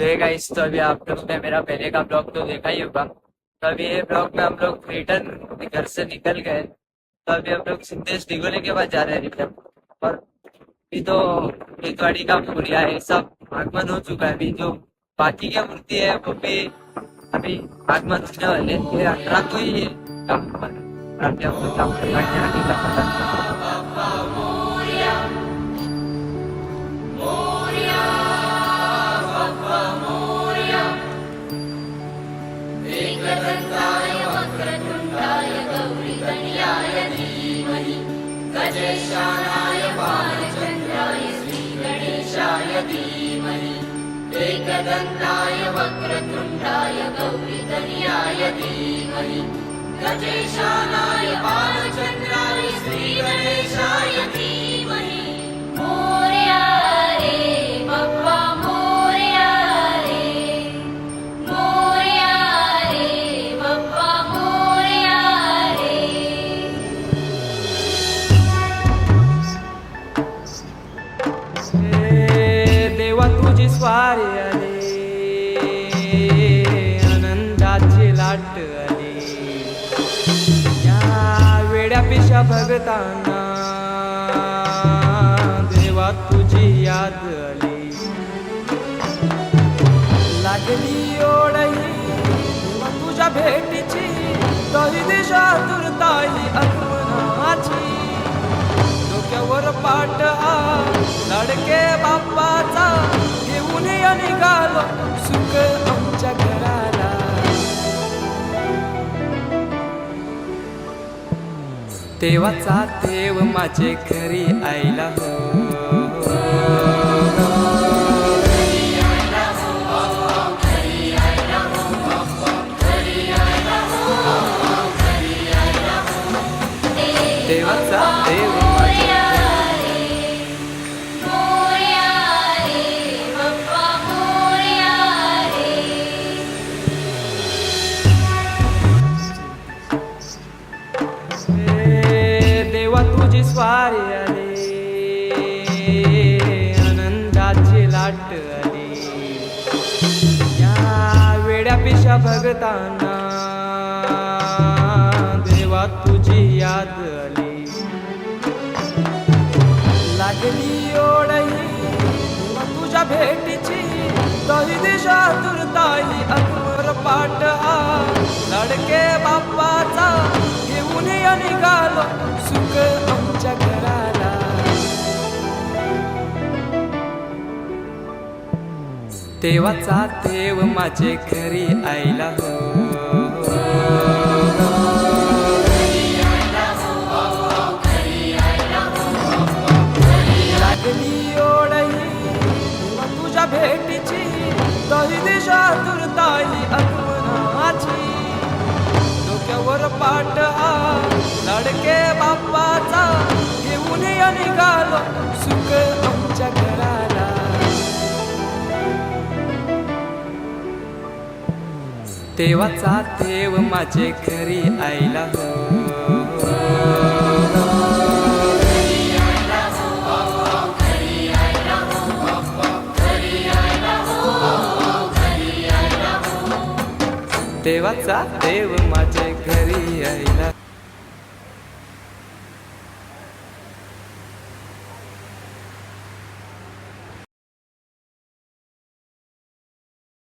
तो ये गाइस, तो अभी आप लोग ने मेरा पहले का ब्लॉग तो देखा ही होगा। तो अभी ये ब्लॉग में हम लोग रिटर्न घर से निकल गए। तो अभी हम लोग सिद्धेश दिगोले के पास जा रहे हैं रिटर्न। और अभी तो खेतवाड़ी का पूरिया है, सब आगमन हो चुका है। अभी जो बाकी की मूर्ति है वो भी अभी आगमन होने वाले हैं। ये 18 को ही काम पर अभी हम लोग काम करने आगे का पता। एकदन्ताय वक्रतुण्डाय गौरीतनयाय धीमहि गजेशानाय बालचन्द्राय श्रीगणेशाय धीमहि एकदन्ताय वक्रतुण्डाय गौरीतनयाय धीमहि गजेशानाय बालचन्द्राय श्रीगणेशाय धीमहि मोरया रे बप्पा मोरया रे मोरया रे बप्पा मोरया रे। देवा तुझी स्वारी आली, आनंदाची लाट आली, या वेड्या पिशा भगतांना देवा तुझी याद आली। लागली ओढही देवा तुझ्या भेटीची, तरी दिशा दुर्ताई आगमनाची। डोक्यावर पाट हा लाडके बाप्पाचा, घेऊन या निघालो सुख आमच्या घराला। देवाचा देव माझे घरी आईला हो, देवाचा देव माझे मोरया रे बप्पा मोरया रे। देवा तुझी स्वारी आली, आनंदाची लाट आली, या वेड्या पिशा भगतांना देवा तुझी याद आली। लागली ओढही देवा तुझ्या भेटीची, तरी दिशा दुर्ताई आगमन पाट हा लाडके बाप्पाचा, घेऊन या निघालो सुख आमच्या घराला। देवाचा देव माझे घरी आईला हो, लागली ओढही देवा तुझ्या भेटीची, तरी दिशा दुर्ताई आगमनाची। डोक्यावर पाट हा लाडके बाप्पाचा, घेऊन या निघालो सुख आमच्या घराला। देवाचा देव माझे घरी आईला हो, देवाचा देव माझे घरी आईला।